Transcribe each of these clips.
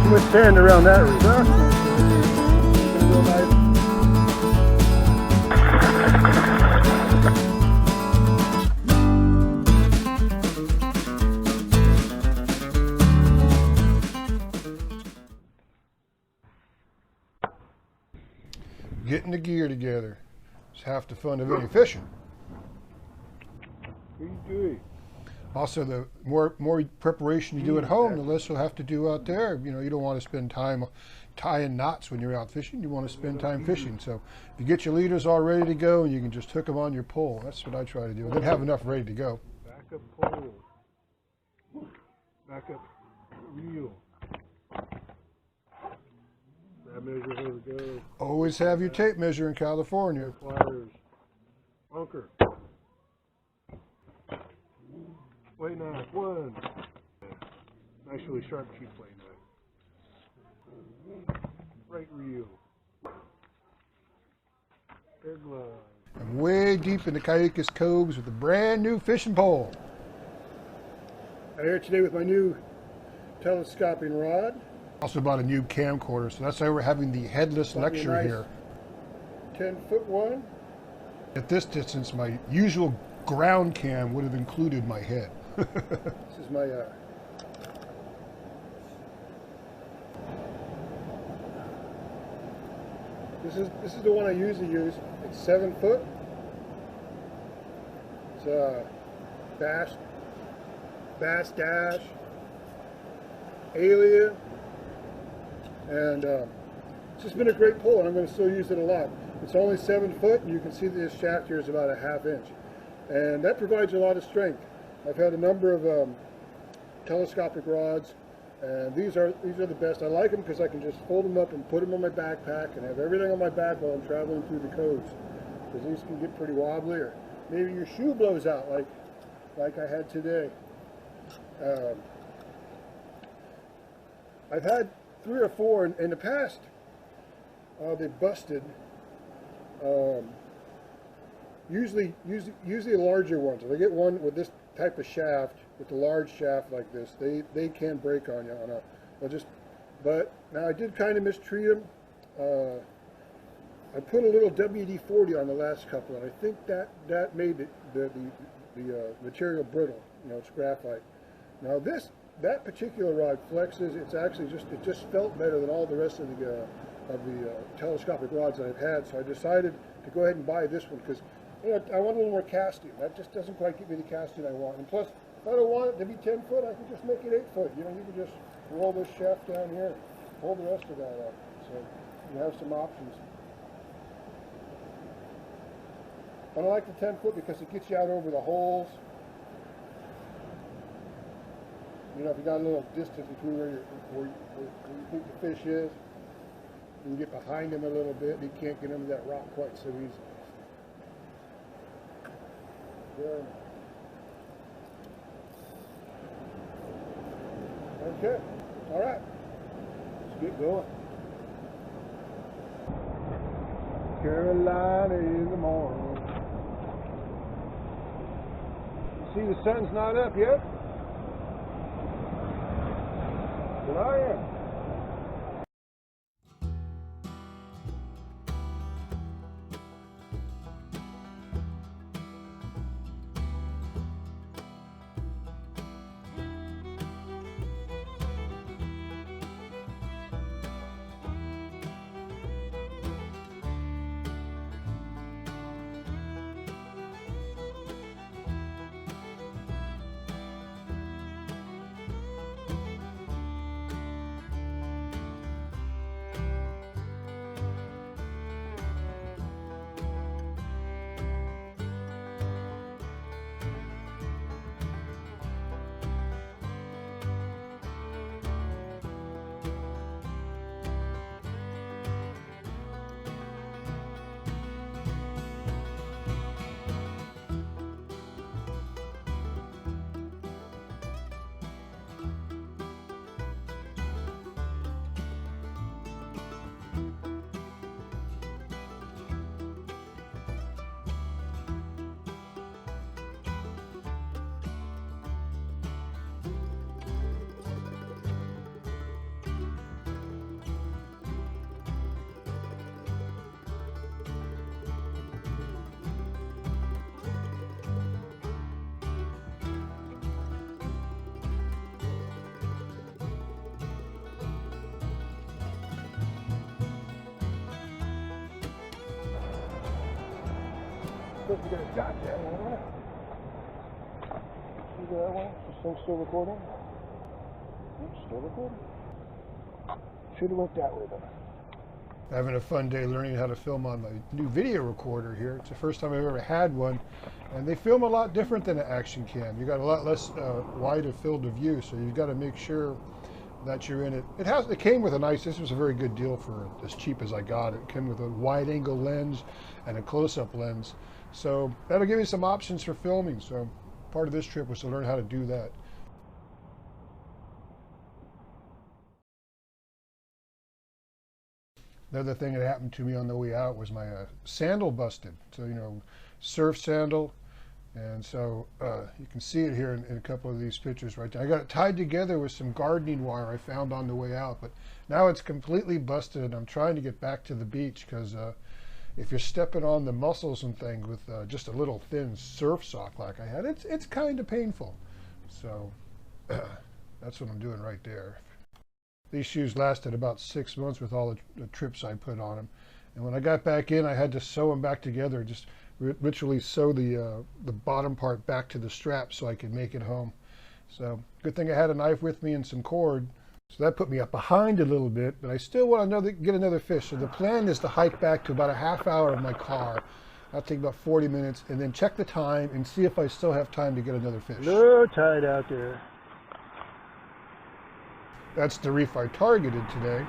too much sand around that reef. Getting the gear together is half the fun of any fishing. Also, the more preparation you do at home, the less you'll have to do out there. You know, you don't want to spend time tying knots when you're out fishing. You want to spend time fishing. So if you get your leaders all ready to go, and you can just hook them on your pole. That's what I try to do. And then have enough ready to go. Backup pole. Backup reel. That measure, here we go. Always have your tape measure in California. Pliers. Bunker. Weight knife, one. Nice really sharp cheap weight knife. Right reel. Air glove. I'm way deep in the Cayucos Coves with a brand new fishing pole. I'm here today with my new telescopic rod. Also bought a new camcorder, so that's why we're having the headless lecture nice here. 10-foot one. At this distance, my usual ground cam would have included my head. This is my this is the one I usually use. It's 7 foot. It's a Bass Dash Alien, and it's just been a great pull, and I'm going to still use it a lot. It's only 7 foot, and you can see that this shaft here is about a ½ inch, and that provides a lot of strength. I've had a number of telescopic rods, and these are the best. I like them because I can just fold them up and put them on my backpack and have everything on my back while I'm traveling through the coves, because these can get pretty wobbly, or maybe your shoe blows out like I had today. I've had 3 or 4 in the past. They busted. Usually larger ones. If I get one with this type of shaft, with the large shaft like this, they can break on you. But now I did kind of mistreat them. I put a little WD-40 on the last couple, and I think that made the material brittle. You know, it's graphite. Now that particular rod flexes. It just felt better than all the rest of the telescopic rods that I've had. So I decided to go ahead and buy this one because, you know, I want a little more casting. That just doesn't quite give me the casting I want. And plus, if I don't want it to be 10 foot, I can just make it 8 foot. You know, you can just roll this shaft down here, pull the rest of that up. So you have some options. But I like the 10 foot because it gets you out over the holes. You know, if you got a little distance between where you think the fish is, you can get behind him a little bit. You can't get into that rock quite so easy. There. Okay. All right. Let's get going. Carolina in the morning. See, the sun's not up yet. But I am. think we're gonna got that one. See that one? Is this thing still recording? It's still recording. Should have went that way though. Having a fun day learning how to film on my new video recorder here. It's the first time I've ever had one, and they film a lot different than an action cam. You got a lot less wide of field of view, so you've got to make sure that you're in it. It came with a nice. This was a very good deal for as cheap as I got it. It came with a wide-angle lens and a close-up lens, so that'll give you some options for filming. So part of this trip was to learn how to do that. Another thing that happened to me on the way out was my sandal busted. So, you know, surf sandal. And so you can see it here in a couple of these pictures right there. I got it tied together with some gardening wire I found on the way out, but now it's completely busted, and I'm trying to get back to the beach because if you're stepping on the muscles and things with just a little thin surf sock like I had, it's kind of painful. So that's what I'm doing right there. These shoes lasted about 6 months with all the trips I put on them. And when I got back in, I had to sew them back together, just literally sew the bottom part back to the strap so I could make it home. So good thing I had a knife with me and some cord. So that put me up behind a little bit, but I still want to get another fish. So the plan is to hike back to about a half hour of my car. I'll take about 40 minutes and then check the time and see if I still have time to get another fish. Low tide out there. That's the reef I targeted today.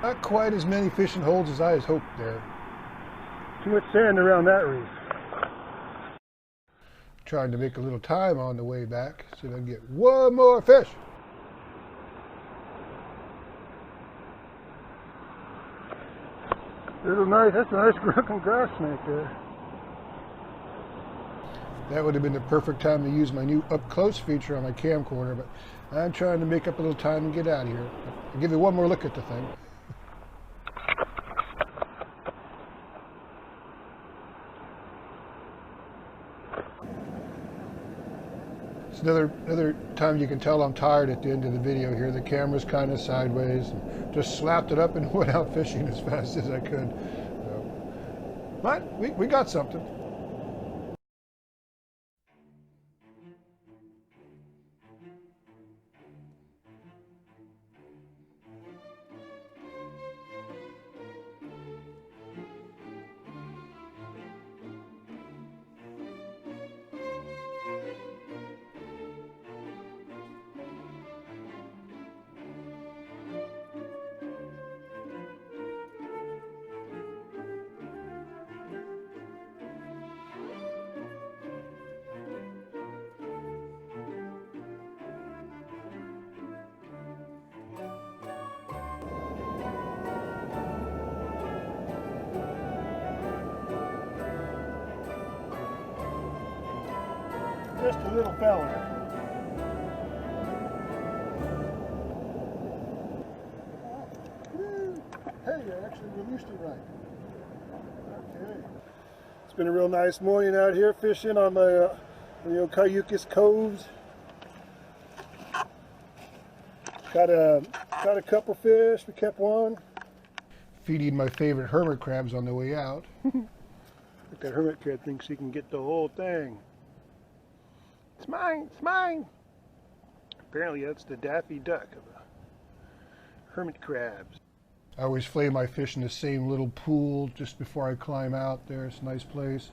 Not quite as many fishing holes as I had hoped there. Too much sand around that reef. Trying to make a little time on the way back, see if I can get one more fish. That's a nice looking grass snake there. That would have been the perfect time to use my new up close feature on my camcorder, but I'm trying to make up a little time and get out of here. I'll give you one more look at the thing. It's another time you can tell I'm tired at the end of the video here. The camera's kind of sideways, and just slapped it up and went out fishing as fast as I could. So, but we got something. Just a little fella. Hey, I actually released it right. Okay. It's been a real nice morning out here fishing on my Cayucos coves. Got a couple fish. We kept one. Feeding my favorite hermit crabs on the way out. That hermit crab thinks he can get the whole thing. It's mine, it's mine. Apparently that's the Daffy Duck of the hermit crabs. I always flay my fish in the same little pool just before I climb out there. It's a nice place.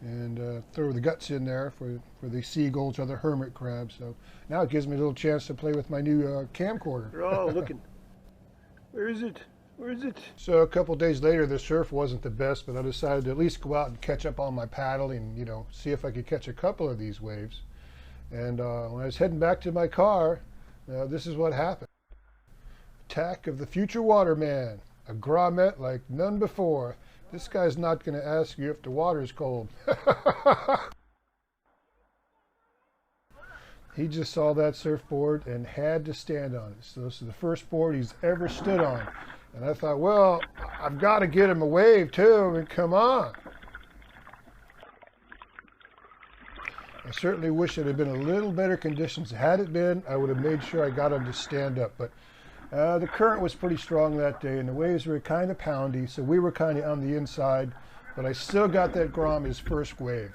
And throw the guts in there for the seagulls or the hermit crabs. So now it gives me a little chance to play with my new camcorder. They're all looking. Where is it? Where is it? So a couple days later, the surf wasn't the best, but I decided to at least go out and catch up on my paddling, see if I could catch a couple of these waves. And when I was heading back to my car, this is what happened. Attack of the future waterman, a grommet like none before. This guy's not going to ask you if the water's cold. He just saw that surfboard and had to stand on it. So this is the first board he's ever stood on. And I thought, well, I've got to get him a wave too. I mean, come on. I certainly wish it had been a little better conditions. Had it been, I would have made sure I got him to stand up. But the current was pretty strong that day, and the waves were kind of poundy, so we were kind of on the inside. But I still got that Grommy's first wave.